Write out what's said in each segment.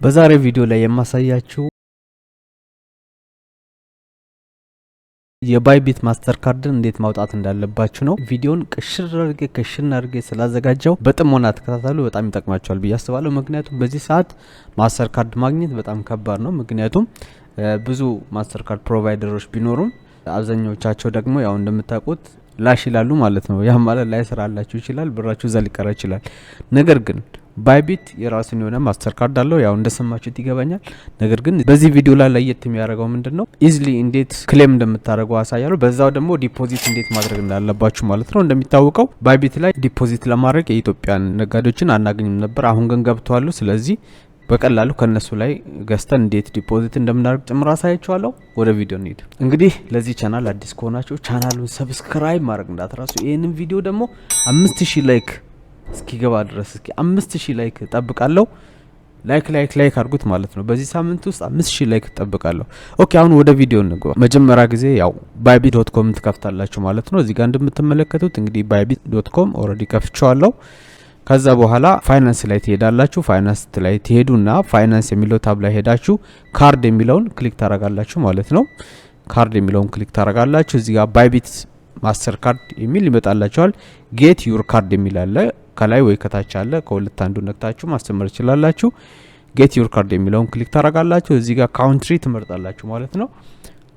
በዛሬ ቪዲዮ ላይ የማሳያችሁ የባይቢት ማስተር ካርድን እንዴት ማውጣት እንዳለባችሁ ነው። ቪዲዮን ከሽን አድርጌ ስላዘጋጀው በጥሞና ተከታተሉ። በጣም ይጠቅማችኋል ብዬ አስባለሁ። ምክንያቱም በዚህ ሰዓት ማስተር ካርድ ማግኘት በጣም ከባድ ነው። ምክንያቱም ብዙ ማስተር ካርድ ፕሮቫይደሮች ቢኖሩም አብዛኞቻቸው ደግሞ ያው እንደምታውቁት ላሽ ይላሉ ማለት ነው። ያ ማለት ላይ ስራላችሁ ይችላል፣ ብራችሁ እዛ ሊቀር ይችላል። ነገር ግን ባይቢት የራሱን የሆነ ማስተር ካርድ አለው። ያው እንደሰማችሁት ይገባኛል። ነገር ግን በዚህ ቪዲዮ ላይ ለየት የሚያደርገው ምንድነው ኢዚሊ እንዴት ክሌም እንደምታደርጉ አሳያለሁ። በዛው ደግሞ ዲፖዚት እንዴት ማድረግ እንዳለባችሁ ማለት ነው። እንደሚታወቀው ባይቢት ላይ ዲፖዚት ለማድረግ የኢትዮጵያን ነጋዴዎችን አናገኝም ነበር። አሁን ግን ገብተዋል። ስለዚህ በቀላሉ ከነሱ ላይ ገዝተን እንዴት ዲፖዚት እንደምናደርግ ጭምር አሳያችኋለሁ። ወደ ቪዲዮ እንሂድ። እንግዲህ ለዚህ ቻናል አዲስ ከሆናችሁ ቻናሉን ሰብስክራይብ ማድረግ እንዳትረሱ። ይሄንን ቪዲዮ ደግሞ 5000 ላይክ እስኪገባ ድረስ 5000 ላይክ ጠብቃለሁ። ላይክ አድርጉት ማለት ነው። በዚህ ሳምንት ውስጥ 5000 ላይክ ጠብቃለሁ። ኦኬ፣ አሁን ወደ ቪዲዮ እንግባ። መጀመሪያ ጊዜ ያው bybit.com ትከፍታላችሁ ማለት ነው። እዚህ ጋር እንደምትመለከቱት እንግዲህ bybit.com ኦሬዲ ከፍቻለሁ። ከዛ በኋላ ፋይናንስ ላይ ትሄዳላችሁ። ፋይናንስ ላይ ትሄዱና ፋይናንስ የሚለው ታብ ላይ ሄዳችሁ ካርድ የሚለውን ክሊክ ታረጋላችሁ ማለት ነው። ካርድ የሚለውን ክሊክ ታረጋላችሁ። እዚህ ጋር ባይቢት ማስተር ካርድ የሚል ይመጣላችኋል። ጌት ዩር ካርድ የሚል አለ ከላይ ወይ ከታች አለ። ከሁለት አንዱ ነክታችሁ ማስተመር ይችላላችሁ። ጌት ዩር ካርድ የሚለውን ክሊክ ታረጋላችሁ። እዚህ ጋር ካውንትሪ ትመርጣላችሁ ማለት ነው።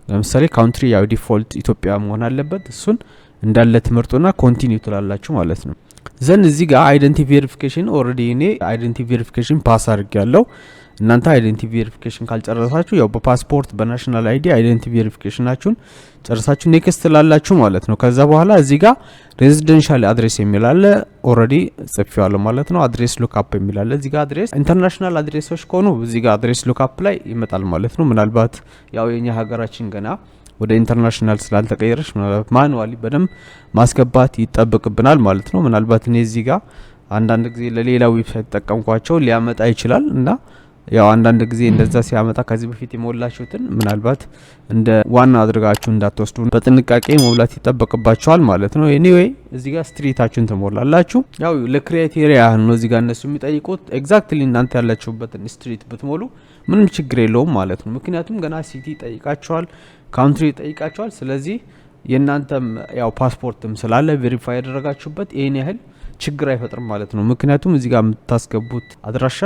ለምሳሌ ካውንትሪ ያው ዲፎልት ኢትዮጵያ መሆን አለበት። እሱን እንዳለ ትመርጡና ኮንቲኒው ትላላችሁ ማለት ነው። ዘን እዚህ ጋር አይደንቲቲ ቬሪፊኬሽን ኦሬዲ እኔ አይደንቲቲ ቬሪፊኬሽን ፓስ አድርጌያለሁ። እናንተ አይደንቲቲ ቬሪፊኬሽን ካልጨረሳችሁ ያው በፓስፖርት በናሽናል አይዲ አይደንቲቲ ቬሪፊኬሽናችሁን ጨርሳችሁ ኔክስት ላላችሁ ማለት ነው። ከዛ በኋላ እዚህ ጋር ሬዚደንሻል አድሬስ የሚል አለ ኦሬዲ ጽፌዋለሁ ማለት ነው። አድሬስ ሉክአፕ የሚል አለ እዚህ ጋር አድሬስ ኢንተርናሽናል አድሬሶች ከሆኑ እዚህ ጋር አድሬስ ሉክአፕ ላይ ይመጣል ማለት ነው። ምናልባት ያው የኛ ሀገራችን ገና ወደ ኢንተርናሽናል ስላልተቀየረሽ ምናልባት ማኑዋሊ በደንብ ማስገባት ይጠበቅብናል ማለት ነው። ምናልባት እኔ እዚህ ጋር አንዳንድ ጊዜ ለሌላ ዌብሳይት ተጠቀምኳቸው ሊያመጣ ይችላል እና ያው አንዳንድ ጊዜ እንደዛ ሲያመጣ ከዚህ በፊት የሞላችሁትን ምናልባት እንደ ዋና አድርጋችሁ እንዳትወስዱ በጥንቃቄ መሙላት ይጠበቅባችኋል ማለት ነው። ኤኒዌይ እዚህ ጋር ስትሪታችሁን ትሞላላችሁ። ያው ለክራይቴሪያ ነው እዚህ ጋር እነሱ የሚጠይቁት። ኤግዛክትሊ እናንተ ያላችሁበትን ስትሪት ብትሞሉ ምንም ችግር የለውም ማለት ነው። ምክንያቱም ገና ሲቲ ጠይቃችኋል፣ ካውንትሪ ጠይቃችኋል። ስለዚህ የእናንተም ያው ፓስፖርትም ስላለ ቬሪፋይ ያደረጋችሁበት ይሄን ያህል ችግር አይፈጥርም ማለት ነው። ምክንያቱም እዚህ ጋር የምታስገቡት አድራሻ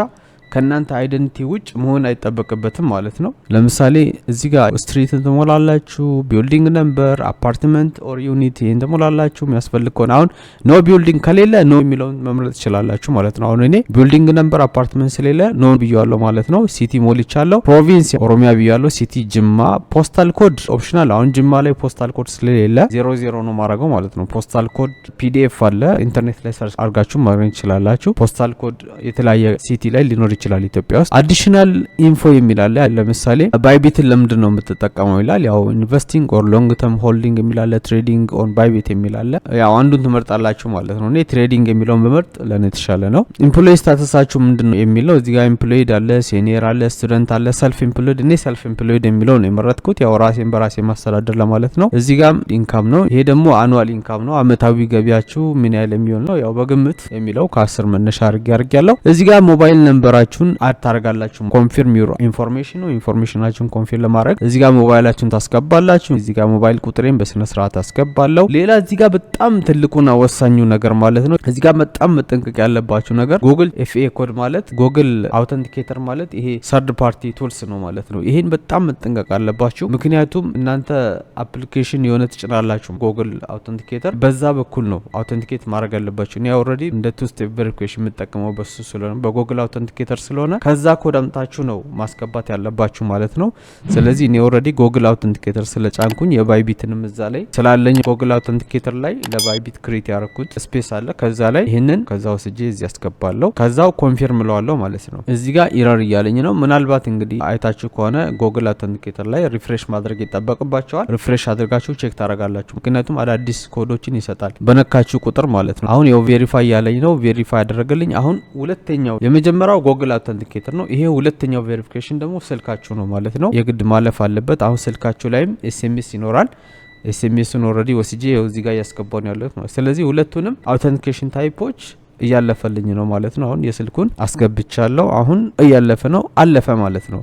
ከናንተ አይደንቲቲ ውጭ መሆን አይጠበቅበትም ማለት ነው። ለምሳሌ እዚህ ጋር ስትሪትን ትሞላላችሁ፣ ቢልዲንግ ነምበር፣ አፓርትመንት ኦር ዩኒት ይሄን ትሞላላችሁ። የሚያስፈልግ ከሆነ አሁን ኖ ቢልዲንግ ከሌለ ኖ የሚለውን መምረጥ ትችላላችሁ ማለት ነው። አሁን እኔ ቢልዲንግ ነምበር አፓርትመንት ስለሌለ ኖ ብያለሁ ማለት ነው። ሲቲ ሞልቻለሁ። ፕሮቪንስ ኦሮሚያ ብያለሁ። ሲቲ ጅማ። ፖስታል ኮድ ኦፕሽናል። አሁን ጅማ ላይ ፖስታል ኮድ ስለሌለ 00 ነው ማረገው ማለት ነው። ፖስታል ኮድ ፒዲኤፍ አለ ኢንተርኔት ላይ ሰርች አርጋችሁ ማግኘት ትችላላችሁ። ፖስታል ኮድ የተለያየ ሲቲ ላይ ሊኖር ይችላል ኢትዮጵያ ውስጥ። አዲሽናል ኢንፎ የሚል አለ። ለምሳሌ ባይቢትን ለምንድን ነው የምትጠቀመው ይላል። ያው ኢንቨስቲንግ ኦር ሎንግ ተርም ሆልዲንግ የሚል አለ። ትሬዲንግ ኦን ባይቢት የሚል አለ። ያው አንዱን ትመርጣላችሁ ማለት ነው። እኔ ትሬዲንግ የሚለውን በመርጥ ለኔ የተሻለ ነው። ኢምፕሎይ ስታተሳችሁ ምንድነው የሚለው እዚህ ጋር ኢምፕሎይድ አለ፣ ሲኒየር አለ፣ ስቱደንት አለ፣ ሰልፍ ኢምፕሎይድ። እኔ ሰልፍ ኢምፕሎይድ የሚለው ነው የመረጥኩት። ያው ራሴን በራሴ ማስተዳደር ለማለት ነው። እዚህ ጋር ኢንካም ነው። ይሄ ደግሞ አኑዋል ኢንካም ነው። አመታዊ ገቢያችሁ ምን ያህል የሚሆን ነው። ያው በግምት የሚለው ከ10 መነሻ አድርጌያለሁ። እዚህ ጋር ሞባይል ነምበራችሁን አታርጋላችሁ። ኮንፊርም ዩር ኢንፎርሜሽን ነው። ኢንፎርሜሽናችሁን ኮንፊርም ለማድረግ እዚህ ጋር ሞባይላችሁን ታስገባላችሁ። እዚህ ጋር ሞባይል ቁጥሬን በስነ ስርዓት አስገባለሁ። ሌላ እዚህ ጋር በጣም ትልቁና ወሳኙ ነገር ማለት ነው እዚህ ጋር በጣም መጠንቀቅ ያለባችሁ ነገር ጉግል ኤፍኤ ኮድ ማለት ጉግል አውተንቲኬተር ማለት ይሄ ሰርድ ፓርቲ ቱልስ ነው ማለት ነው። ይሄን በጣም መጠንቀቅ አለባችሁ። ምክንያቱም እናንተ አፕሊኬሽን የሆነ ትጭናላችሁ ጉግል አውተንቲኬተር በዛ በኩል ነው አውተንቲኬት ማድረግ ያለባችሁ። እኔ ኦልሬዲ እንደ ቱ ስቴፕ ቬሪፊኬሽን የምጠቀመው በሱ ስለሆነ በጉግል አውተንቲኬተር ስለሆነ ከዛ ኮድ አምጣችሁ ነው ማስገባት ያለባችሁ ማለት ነው። ስለዚህ እኔ ኦልሬዲ ጉግል አውተንቲኬተር ስለጫንኩኝ የባይቢትንም እዛ ላይ ስላለኝ ጉግል አውተንቲኬተር ላይ ለባይቢት ክሬት ያደረኩት ስፔስ አለ። ከዛ ላይ ይሄንን ከዛ ወስጄ እዚህ አስገባለሁ። ከዛው ኮንፊርም ለዋለሁ ማለት ነው። እዚህ ጋር ኢረር እያለኝ ነው። ምናልባት እንግዲህ አይታችሁ ከሆነ ጉግል አውተንቲኬተር ላይ ሪፍሬሽ ማድረግ ይጠበቅባቸዋል። ሪፍሬሽ አድርጋችሁ ቼክ ታረጋላችሁ። ምክንያቱም አዳዲስ ኮዶችን ይሰጣል በነካችሁ ቁጥር ማለት ነው። አሁን ያው ቬሪፋይ ያለኝ ነው። ቬሪፋይ ያደረገልኝ። አሁን ሁለተኛው የመጀመሪያው ጉግል አውተንቲኬተር ነው። ይሄ ሁለተኛው ቬሪፊኬሽን ደግሞ ስልካችሁ ነው ማለት ነው። የግድ ማለፍ አለበት። አሁን ስልካችሁ ላይም ኤስኤምኤስ ይኖራል። ኤስኤምኤስን ኦልሬዲ ወስጄ እዚህ ጋር ያስገባው ነው ያለው ማለት። ስለዚህ ሁለቱንም አውተንቲኬሽን ታይፖች እያለፈልኝ ነው ማለት ነው። አሁን የስልኩን አስገብቻለሁ። አሁን እያለፈ ነው፣ አለፈ ማለት ነው።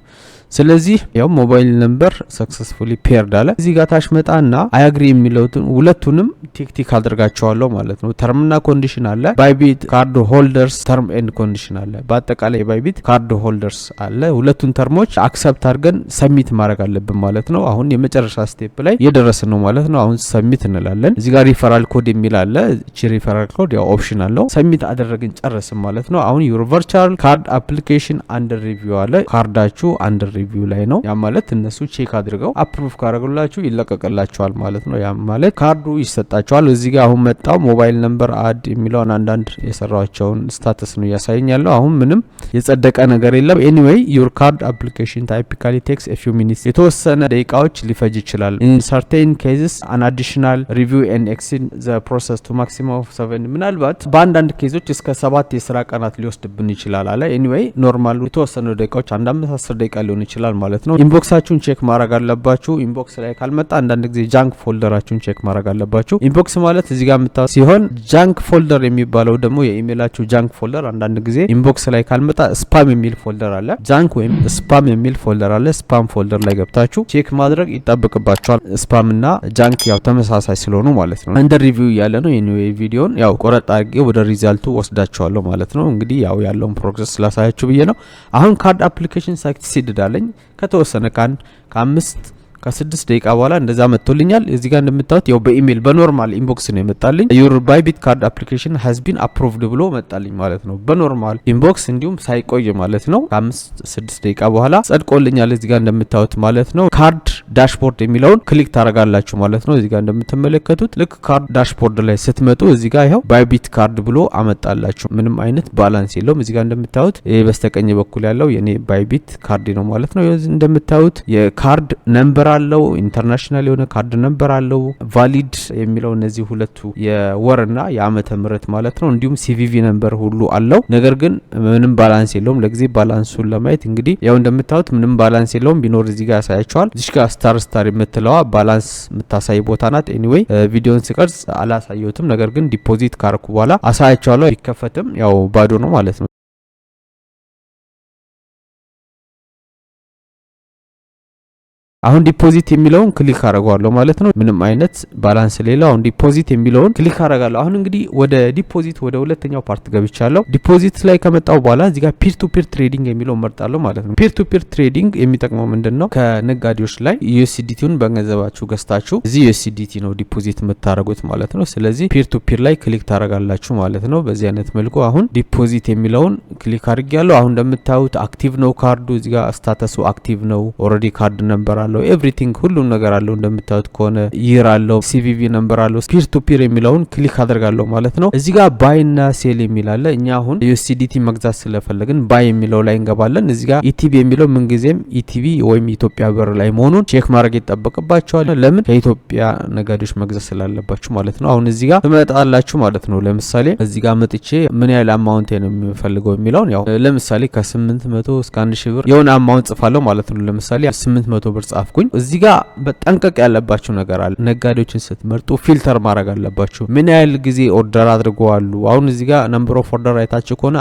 ስለዚህ ያው ሞባይል ነምበር ሰክሰስፉሊ ፔርድ አለ። እዚህ ጋር ታች መጣና አይ አግሪ የሚለውትን ሁለቱንም ቲክ አድርጋቸዋለሁ ማለት ነው። ተርምና ኮንዲሽን አለ። ባይቢት ካርድ ሆልደርስ ተርም ኤንድ ኮንዲሽን አለ። በአጠቃላይ ባይቢት ካርድ ሆልደርስ አለ። ሁለቱን ተርሞች አክሰፕት አድርገን ሰሚት ማድረግ አለብን ማለት ነው። አሁን የመጨረሻ ስቴፕ ላይ እየደረስን ነው ማለት ነው። አሁን ሰሚት እንላለን። እዚህ ጋር ሪፈራል ኮድ የሚል አለ። እቺ ሪፈራል ኮድ ያው ኦፕሽን አለው። ሰሚት አደረግን ጨረስን ማለት ነው። አሁን ዩር ቨርቹዋል ካርድ አፕሊኬሽን አንደር ሪቪው አለ። ካርዳችሁ አንደር ሪቪው ላይ ነው። ያ ማለት እነሱ ቼክ አድርገው አፕሩቭ ካደረጉላችሁ ይለቀቅላችኋል ማለት ነው። ያ ማለት ካርዱ ይሰጣችኋል። እዚህ ጋር አሁን መጣው ሞባይል ነምበር አድ የሚለውን አንዳንድ የሰራቸውን ስታተስ ነው ያሳየኛለሁ። አሁን ምንም የጸደቀ ነገር የለም። ኤኒዌይ ዩር ካርድ አፕሊኬሽን ታይፒካሊ ቴክስ ኤ ፊው ሚኒትስ የተወሰነ ደቂቃዎች ሊፈጅ ይችላል። ኢን ሰርቴን ኬዝስ አን አዲሽናል ሪቪው ኤንድ ኤክስቴንድ ዘ ፕሮሰስ ቱ ማክሲመም ኦፍ 7 ምናልባት በአንዳንድ ኬዞች እስከ 7 የስራ ቀናት ሊወስድብን ይችላል አለ። ኤኒዌይ ኖርማሉ የተወሰኑ ደቂቃዎች አንድ 5-10 ደቂቃ ሊሆን ይችላል ማለት ነው። ኢንቦክሳችሁን ቼክ ማድረግ አለባችሁ። ኢንቦክስ ላይ ካልመጣ አንዳንድ ጊዜ ጃንክ ፎልደራችሁን ቼክ ማድረግ አለባችሁ። ኢንቦክስ ማለት እዚህ ጋር የምታው ሲሆን ጃንክ ፎልደር የሚባለው ደግሞ የኢሜይላችሁ ጃንክ ፎልደር አንዳንድ ጊዜ ኢንቦክስ ላይ ካልመጣ ስፓም የሚል ፎልደር አለ። ጃንክ ወይም ስፓም የሚል ፎልደር አለ። ስፓም ፎልደር ላይ ገብታችሁ ቼክ ማድረግ ይጠብቅባችኋል። ስፓም እና ጃንክ ያው ተመሳሳይ ስለሆኑ ማለት ነው። እንደ ሪቪው እያለ ነው የኒዌይ ቪዲዮን ያው ቆረጥ አድርጌ ወደ ሪዛልቱ ወስዳችኋለሁ ማለት ነው። እንግዲህ ያው ያለውን ፕሮግረስ ስላሳያችሁ ብዬ ነው። አሁን ካርድ አፕሊኬሽን ሰክሲድ አለኝ ከተወሰነ ከ5 ከ6 ደቂቃ በኋላ እንደዛ መጥቶልኛል። እዚህ ጋር እንደምታዩት ያው በኢሜል በኖርማል ኢንቦክስ ነው የመጣልኝ። ዩር ባይቢት ካርድ አፕሊኬሽን ሃዝ ቢን አፕሩቭድ ብሎ መጣልኝ ማለት ነው። በኖርማል ኢንቦክስ እንዲሁም ሳይቆይ ማለት ነው። ከ5-6 ደቂቃ በኋላ ጸድቆልኛል እዚህ ጋር እንደምታዩት ማለት ነው። ካርድ ዳሽቦርድ የሚለውን ክሊክ ታረጋላችሁ ማለት ነው። እዚህ ጋር እንደምትመለከቱት ልክ ካርድ ዳሽቦርድ ላይ ስትመጡ እዚህ ጋር ይሄው ባይቢት ካርድ ብሎ አመጣላችሁ። ምንም አይነት ባላንስ የለውም። እዚህ ጋር እንደምታዩት ይሄ በስተቀኝ በኩል ያለው የኔ ባይቢት ካርድ ነው ማለት ነው። እንደምታዩት የካርድ ነምበር አለው። ኢንተርናሽናል የሆነ ካርድ ነምበር አለው። ቫሊድ የሚለው እነዚህ ሁለቱ የወርና የአመተ ምህረት ማለት ነው። እንዲሁም ሲቪቪ ነምበር ሁሉ አለው። ነገር ግን ምንም ባላንስ የለውም። ለጊዜ ባላንሱን ለማየት እንግዲህ ያው እንደምታዩት ምንም ባላንስ የለውም። ቢኖር እዚህ ጋር ያሳያቸዋል። እዚህ ጋር ስታር የምትለዋ ባላንስ የምታሳይ ቦታ ናት። ኤኒዌይ ቪዲዮን ስቀርጽ አላሳየሁትም። ነገር ግን ዲፖዚት ካርኩ በኋላ አሳያቸዋለሁ። ቢከፈትም ያው ባዶ ነው ማለት ነው። አሁን ዲፖዚት የሚለውን ክሊክ አረጋለሁ ማለት ነው። ምንም አይነት ባላንስ ሌላ አሁን ዲፖዚት የሚለውን ክሊክ አረጋለሁ። አሁን እንግዲህ ወደ ዲፖዚት ወደ ሁለተኛው ፓርት ገብቻለሁ። ዲፖዚት ላይ ከመጣው በኋላ እዚህ ጋር ፒር ቱ ፒር ትሬዲንግ የሚለው መርጣለሁ ማለት ነው። ፒር ቱ ፒር ትሬዲንግ የሚጠቅመው ምንድነው? ከነጋዴዎች ላይ ዩኤስዲቲውን በገንዘባችሁ ገዝታችሁ እዚህ ዩኤስዲቲ ነው ዲፖዚት የምታረጉት ማለት ነው። ስለዚህ ፒር ቱ ፒር ላይ ክሊክ ታረጋላችሁ ማለት ነው። በዚህ አይነት መልኩ አሁን ዲፖዚት የሚለውን ክሊክ አድርጌያለሁ። አሁን እንደምታዩት አክቲቭ ነው ካርዱ። እዚህ ጋር ስታተሱ አክቲቭ ነው። ኦሬዲ ካርድ ነምበር አለው። ኤቭሪቲንግ ሁሉም ነገር አለው። እንደምታዩት ከሆነ ይር አለው፣ ሲቪቪ ነምበር አለው። ፒር ቱ ፒር የሚለውን ክሊክ አደርጋለሁ ማለት ነው። እዚህ ጋር ባይ እና ሴል የሚል አለ። እኛ አሁን ዩኤስዲቲ መግዛት ስለፈለግን ባይ የሚለው ላይ እንገባለን። እዚህ ጋር ኢቲቢ የሚለው ምንጊዜም ኢቲቢ ወይም ኢትዮጵያ ብር ላይ መሆኑን ቼክ ማድረግ ይጠበቅባቸዋል። ለምን? ከኢትዮጵያ ነጋዴዎች መግዛት ስላለባችሁ ማለት ነው። አሁን እዚህ ጋር ትመጣላችሁ ማለት ነው። ለምሳሌ እዚህ ጋር መጥቼ ምን ያህል አማውንት ነው የሚፈልገው የሚለውን ያው ለምሳሌ ከ800 እስከ 1000 ብር የሆነ አማውንት ጽፋለሁ ማለት ነው። ለምሳሌ 800 ብር ጻፍኩኝ። እዚህ ጋር በጠንቀቅ ያለባችሁ ነገር አለ። ነጋዴዎችን ስትመርጡ ፊልተር ማድረግ አለባችሁ። ምን ያህል ጊዜ ኦርደር አድርገዋሉ። አሁን እዚህ ጋር ነምበር ኦፍ ኦርደር አይታችሁ ከሆነ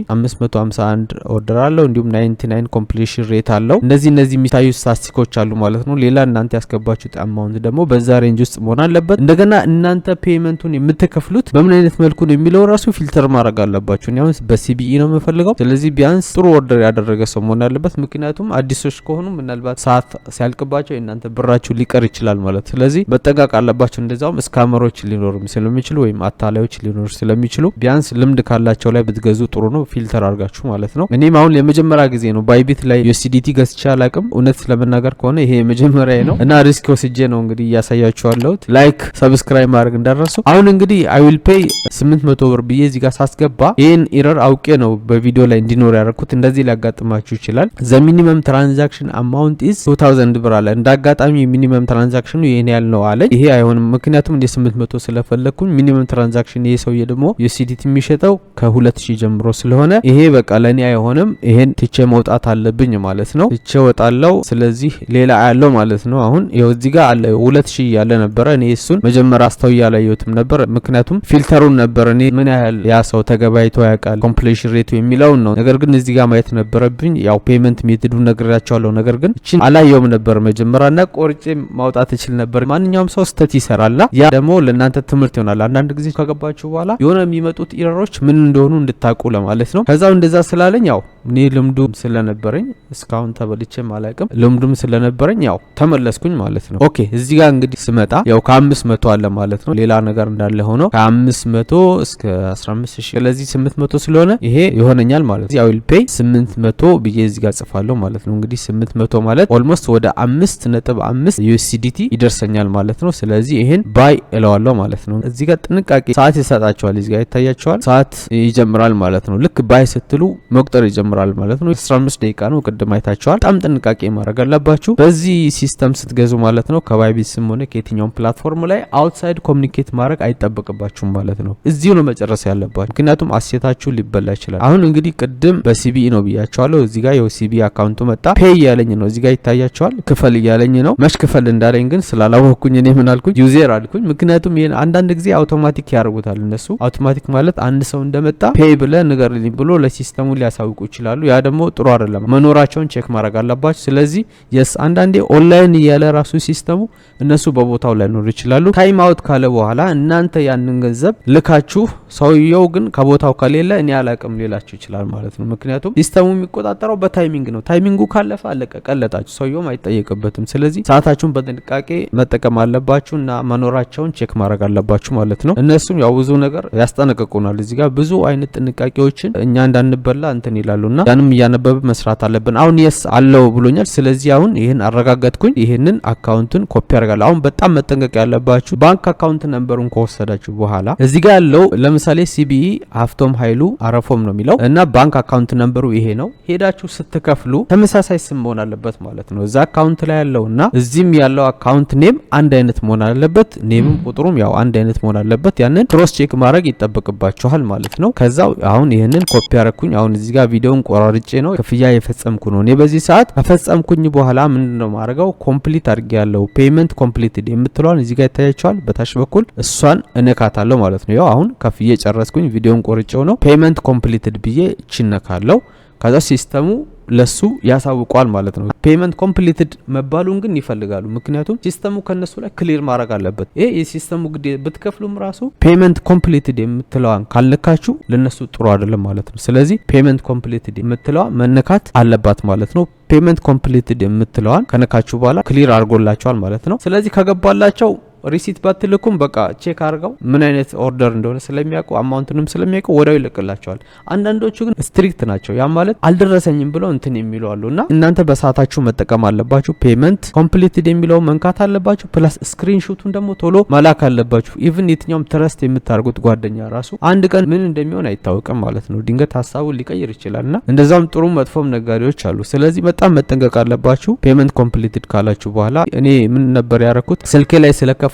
1551 ኦርደር አለው። እንዲሁም 99 ኮምፕሊሽን ሬት አለው። እነዚህ የሚታዩ ስታቲስቲኮች አሉ ማለት ነው። ሌላ እናንተ ያስገባችሁት አማውንት ደግሞ በዛ ሬንጅ ውስጥ መሆን አለበት። እንደገና እናንተ ፔመንቱን የምትከፍሉት በምን አይነት መልኩ ነው የሚለው ራሱ ፊልተር ማድረግ አለባችሁ። እኔ አሁን በሲቢኢ ነው የምፈልገው። ስለዚህ ቢያንስ ጥሩ ኦርደር ያደረገ ሰው መሆን አለበት። ምክንያቱም አዲሶች ከሆኑ ምናልባት ሰዓት ሲያልቅባቸው እናንተ ብራችሁ ሊቀር ይችላል ማለት። ስለዚህ መጠንቀቅ አለባችሁ። እንደዛውም ስካመሮች ሊኖሩ ስለሚችሉ ወይም አታላዮች ሊኖሩ ስለሚችሉ ቢያንስ ልምድ ካላቸው ላይ ብትገዙ ጥሩ ነው። ፊልተር አድርጋችሁ ማለት ነው። እኔም አሁን የመጀመሪያ ጊዜ ነው ባይቢት ላይ ዩኤስዲቲ ገዝቼ አላቅም። እውነት ለመናገር ከሆነ ይሄ የመጀመሪያ ነው እና ሪስክ ወስጄ ነው እንግዲህ እያሳያችኋለሁ። ላይክ ሰብስክራይብ ማድረግ እንዳረሱ። አሁን እንግዲህ አይ ዊል ፔይ 800 ብር ብዬ እዚህ ጋር ሳስገባ ይሄን ኢረር አውቄ ነው በቪዲዮ ላይ እንዲኖር ያደረኩት። እንደዚህ ሊያጋጥማችሁ ይችላል። ዘ ሚኒመም ትራንዛክሽን አማውንት ኢዝ $2000 አንድ ብር አለ። እንዳጋጣሚ ሚኒመም ትራንዛክሽኑ ይሄን ያህል ነው አለኝ። ይሄ አይሆንም ምክንያቱም እንደ 800 ስለፈለኩኝ ሚኒመም ትራንዛክሽን ይሄ ሰውዬ ደግሞ USDT የሚሸጠው ከ2000 ጀምሮ ስለሆነ ይሄ በቃ ለኔ አይሆንም። ይሄን ትቼ መውጣት አለብኝ ማለት ነው። ትቼ ወጣለው። ስለዚህ ሌላ ያለው ማለት ነው። አሁን ይኸው እዚህ ጋር አለ 2000 ያለ ነበር። እኔ እሱን መጀመሪያ አስተውያ ያላየሁትም ነበር ምክንያቱም ፊልተሩን ነበር እኔ ምን ያህል ያ ሰው ተገባይቶ ያውቃል ኮምፕሊሽን ሬቱ የሚለውን ነው። ነገር ግን እዚህ ጋር ማየት ነበረብኝ። ያው ፔመንት ሜትዱ ነግሬያቸዋለሁ። ነገር ግን እቺን አላየውም ነበር መጀመሪያና ቆርጬ ማውጣት እችል ነበር። ማንኛውም ሰው ስተት ይሰራልና ያ ደግሞ ለእናንተ ትምህርት ይሆናል። አንዳንድ ጊዜ ከገባችሁ በኋላ የሆነ የሚመጡት ኢረሮች ምን እንደሆኑ እንድታቁ ለማለት ነው። ከዛው እንደዛ ስላለኝ ያው እኔ ልምዱ ስለነበረኝ እስካሁን ተበልቼም አላውቅም። ልምዱም ስለነበረኝ ያው ተመለስኩኝ ማለት ነው። ኦኬ እዚህ ጋር እንግዲህ ስመጣ ያው ከ500 አለ ማለት ነው። ሌላ ነገር እንዳለ ሆኖ ከ500 እስከ 15000 ስለዚህ 800 ስለሆነ ይሄ ይሆነኛል ማለት ነው። አዊል ፔይ 800 ብዬ እዚህ ጋር ጽፋለሁ ማለት ነው። እንግዲህ 800 ማለት ኦልሞስት ወደ 5.5 USDT ይደርሰኛል ማለት ነው። ስለዚህ ይሄን ባይ እለዋለሁ ማለት ነው። እዚህ ጋር ጥንቃቄ ሰዓት ይሰጣቸዋል። እዚህ ጋር ይታያቸዋል። ሰዓት ይጀምራል ማለት ነው። ልክ ባይ ስትሉ መቁጠር ይጀምራል ማለት ነው። 15 ደቂቃ ነው ቅድም አይታቸዋል። በጣም ጥንቃቄ ማድረግ አለባችሁ በዚህ ሲስተም ስትገዙ ማለት ነው። ከባይቢትስም ሆነ ከየትኛውም ፕላትፎርም ላይ አውትሳይድ ኮሙኒኬት ማድረግ አይጠበቅባችሁም ማለት ነው። እዚሁ ነው መጨረስ ያለባችሁ ምክንያቱም አሴታችሁ ሊበላ ይችላል። አሁን እንግዲህ ቅድም በሲቢኢ ነው ብያቸዋለሁ። እዚህ ጋር የው ሲቢኢ አካውንቱ መጣ። ፔይ እያለኝ ነው እዚህ ጋር ይታያቸዋል። ክፈል እያለኝ ነው። መች ክፈል እንዳለኝ ግን ስላላወቅኩኝ እኔ ምን አልኩኝ ዩዘር አልኩኝ። ምክንያቱም ይሄን አንዳንድ ጊዜ አውቶማቲክ ያደርጉታል እነሱ። አውቶማቲክ ማለት አንድ ሰው እንደመጣ ፔይ ብለ ንገርልኝ ብሎ ለሲስተሙ ሊያሳውቁ ይችላሉ። ያ ደግሞ ጥሩ አይደለም። መኖራቸውን ቼክ ማድረግ አለባችሁ። ስለዚህ የስ አንዳንዴ ኦንላይን እያለ ራሱ ሲስተሙ እነሱ በቦታው ላይ ኖር ይችላሉ። ታይም አውት ካለ በኋላ እናንተ ያንን ገንዘብ ልካችሁ ሰውየው ግን ከቦታው ከሌለ እኔ አላቅም ሊላችሁ ይችላል ማለት ነው። ምክንያቱም ሲስተሙ የሚቆጣጠረው በታይሚንግ ነው። ታይሚንጉ ካለፈ አለቀ ቀለጣችሁ፣ ሰውየውም አይጠየቅበትም። ስለዚህ ሰዓታችሁን በጥንቃቄ መጠቀም አለባችሁ እና መኖራቸውን ቼክ ማድረግ አለባችሁ ማለት ነው። እነሱም ያው ብዙ ነገር ያስጠነቅቁናል። እዚህ ጋር ብዙ አይነት ጥንቃቄዎችን እኛ እንዳንበላ እንትን ይላሉና ያንም እያነበብ መስራት አለብን። አሁን የስ አለው ብሎኛል። ስለዚህ አሁን ይሄን አረጋጋጥኩኝ። ይሄንን አካውንቱን ኮፒ አድርጋለሁ። አሁን በጣም መጠንቀቅ ያለባችሁ ባንክ አካውንት ነምበሩን ከወሰዳችሁ በኋላ እዚህ ጋር ያለው ለምሳሌ ሲቢኢ ሀፍቶም ኃይሉ አረፎም ነው የሚለው እና ባንክ አካውንት ነምበሩ ይሄ ነው። ሄዳችሁ ስትከፍሉ ተመሳሳይ ስም መሆን አለበት ማለት ነው። እዛ አካውንት ላይ ያለውና እዚህም ያለው አካውንት ኔም አንድ አይነት መሆን አለበት። ኔምም ቁጥሩም ያው አንድ አይነት መሆን አለበት። ያንን ክሮስ ቼክ ማድረግ ይጠበቅባችኋል ማለት ነው። ከዛው አሁን ይሄንን ኮፒ አረኩኝ። አሁን እዚህ ጋር ቪዲዮውን ቆራርጬ ነው ክፍያ የፈጸምኩ ነው። እኔ በዚህ ሰዓት ከፈጸምኩኝ በኋላ ምንድነው ማድረገው ኮምፕሊት አድርጌ ያለው ፔመንት ኮምፕሊትድ የምትለዋን እዚህ ጋር ይታያቸዋል በታች በኩል እሷን እነካታለሁ ማለት ነው። ያው አሁን ከፍዬ ጨረስኩኝ። ቪዲዮውን ቆርጬው ነው ፔመንት ኮምፕሊትድ ብዬ እችነካለሁ። ከዛ ሲስተሙ ለሱ ያሳውቋል ማለት ነው። ፔመንት ኮምፕሊትድ መባሉን ግን ይፈልጋሉ። ምክንያቱም ሲስተሙ ከነሱ ላይ ክሊር ማድረግ አለበት። ይሄ የሲስተሙ ግዴታ ብትከፍሉም ራሱ ፔመንት ኮምፕሊትድ የምትለዋን ካልነካችሁ ለነሱ ጥሩ አይደለም ማለት ነው። ስለዚህ ፔመንት ኮምፕሊትድ የምትለዋ መነካት አለባት ማለት ነው። ፔመንት ኮምፕሊትድ የምትለዋን ከነካችሁ በኋላ ክሊር አድርጎላቸዋል ማለት ነው። ስለዚህ ከገባላቸው ሪሲት ባትልኩም በቃ ቼክ አድርገው ምን አይነት ኦርደር እንደሆነ ስለሚያውቁ አማውንቱንም ስለሚያውቁ ወዲያው ይለቅላቸዋል። አንዳንዶቹ ግን ስትሪክት ናቸው። ያ ማለት አልደረሰኝም ብለው እንትን የሚሉ አሉና እናንተ በሰዓታችሁ መጠቀም አለባችሁ። ፔመንት ኮምፕሊትድ የሚለው መንካት አለባችሁ። ፕላስ ስክሪንሾቱን ደግሞ ቶሎ መላክ አለባችሁ። ኢቭን የትኛውም ትረስት የምታርጉት ጓደኛ ራሱ አንድ ቀን ምን እንደሚሆን አይታወቅም ማለት ነው። ድንገት ሀሳቡን ሊቀይር ይችላልና እንደዛም ጥሩ መጥፎም ነጋዴዎች አሉ። ስለዚህ በጣም መጠንቀቅ አለባችሁ። ፔመንት ኮምፕሊትድ ካላችሁ በኋላ እኔ ምን ነበር ያረኩት ስልኬ ላይ ስለከፈልኩኝ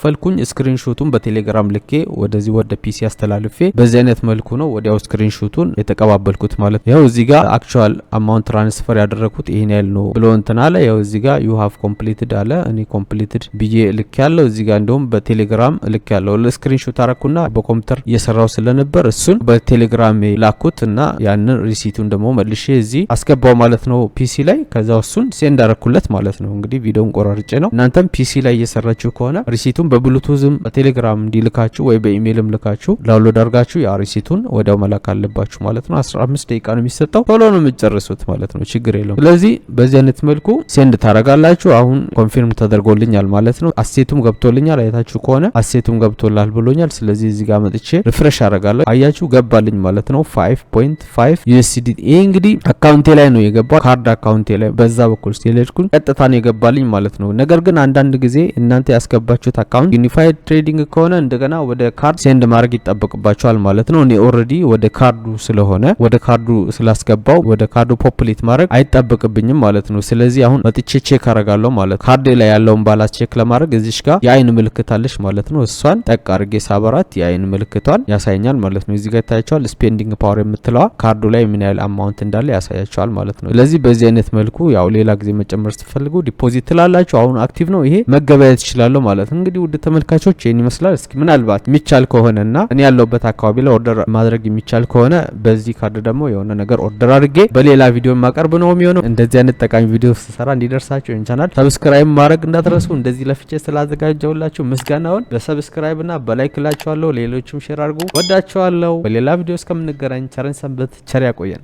ስክሪንሾቱን በቴሌግራም ልኬ ወደዚህ ወደ ፒሲ አስተላልፌ በዚህ አይነት መልኩ ነው ወዲያው ስክሪንሾቱን የተቀባበልኩት ማለት ነው። ያው እዚህ ጋር አክቹአል አማውንት ትራንስፈር ያደረኩት ይሄን ያህል ነው ብሎ እንትን አለ። ያው እዚህ ጋር ዩ ሃቭ ኮምፕሊትድ አለ። እኔ ኮምፕሊትድ ብዬ ልክ ያለው እዚህ ጋር እንደውም በቴሌግራም ልክ ያለው ለስክሪንሾት አረኩና በኮምፒውተር እየሰራው ስለነበር እሱን በቴሌግራም ላኩት እና ያንን ሪሲቱን ደግሞ መልሼ እዚህ አስገባው ማለት ነው ፒሲ ላይ። ከዛው እሱን ሴንድ አረኩለት ማለት ነው። እንግዲህ ቪዲዮን ቆራርጬ ነው። እናንተም ፒሲ ላይ እየሰራችሁ ከሆነ ሪሲቱን በብሉቱዝም በቴሌግራም እንዲልካችሁ ወይ በኢሜይልም ልካችሁ ዳውንሎድ አድርጋችሁ ያ ሪሲቱን ወዲያው መላክ አለባችሁ ማለት ነው። 15 ደቂቃ ነው የሚሰጠው። ቶሎ ነው የምትጨርሱት ማለት ነው። ችግር የለውም። ስለዚህ በዚህ አይነት መልኩ ሴንድ ታረጋላችሁ። አሁን ኮንፊርም ተደርጎልኛል ማለት ነው። አሴቱም ገብቶልኛል። አይታችሁ ከሆነ አሴቱም ገብቶላል ብሎኛል። ስለዚህ እዚህ ጋር መጥቼ ሪፍሬሽ አረጋለሁ። አያችሁ ገባልኝ ማለት ነው 5.5 USDT። ይሄ እንግዲህ አካውንቴ ላይ ነው የገባው፣ ካርድ አካውንቴ ላይ በዛ በኩል ስለሄድኩኝ ቀጥታ ነው የገባልኝ ማለት ነው። ነገር ግን አንዳንድ ጊዜ እናንተ ያስገባችሁት አካውንት አካውንት ዩኒፋይድ ትሬዲንግ ከሆነ እንደገና ወደ ካርድ ሴንድ ማድረግ ይጠበቅባቸዋል ማለት ነው። እኔ ኦልሬዲ ወደ ካርዱ ስለሆነ ወደ ካርዱ ስላስገባው ወደ ካርዱ ፖፕሌት ማድረግ አይጠበቅብኝም ማለት ነው። ስለዚህ አሁን መጥቼ ቼክ አረጋለሁ ማለት ካርድ ላይ ያለውን ባላንስ ቼክ ለማድረግ እዚሽ ጋር የአይን ምልክት አለች ማለት ነው። እሷን ጠቅ አድርጌ ሳበራት የአይን ምልክቷን ያሳየኛል ማለት ነው። እዚህ ጋር ታያቸዋል ስፔንዲንግ ፓወር የምትለዋ ካርዱ ላይ ምን ያህል አማውንት እንዳለ ያሳያቸዋል ማለት ነው። ስለዚህ በዚህ አይነት መልኩ ያው ሌላ ጊዜ መጨመር ስትፈልጉ ዲፖዚት ትላላችሁ። አሁን አክቲቭ ነው ይሄ መገበያየት ይችላል ማለት ነው። እንግዲህ ውድ ተመልካቾች ይሄን ይመስላል። እስኪ ምናልባት የሚቻል ከሆነና እኔ ያለውበት አካባቢ ላይ ኦርደር ማድረግ የሚቻል ከሆነ በዚህ ካርድ ደግሞ የሆነ ነገር ኦርደር አድርጌ በሌላ ቪዲዮ ማቀርብ ነው የሚሆነው። እንደዚህ አይነት ጠቃሚ ቪዲዮ ስሰራ እንዲደርሳችሁ ይህን ቻናል ሰብስክራይብ ማድረግ እንዳትረሱ። እንደዚህ ለፍቼ ስላዘጋጀውላችሁ ምስጋናውን በሰብስክራይብ እና በላይክ ላችኋለሁ። ሌሎችም ሼር አድርጉ። ወዳችኋለሁ። በሌላ ቪዲዮ እስከምንገናኝ ቸርን ሰንበት፣ ቸር ያቆየን።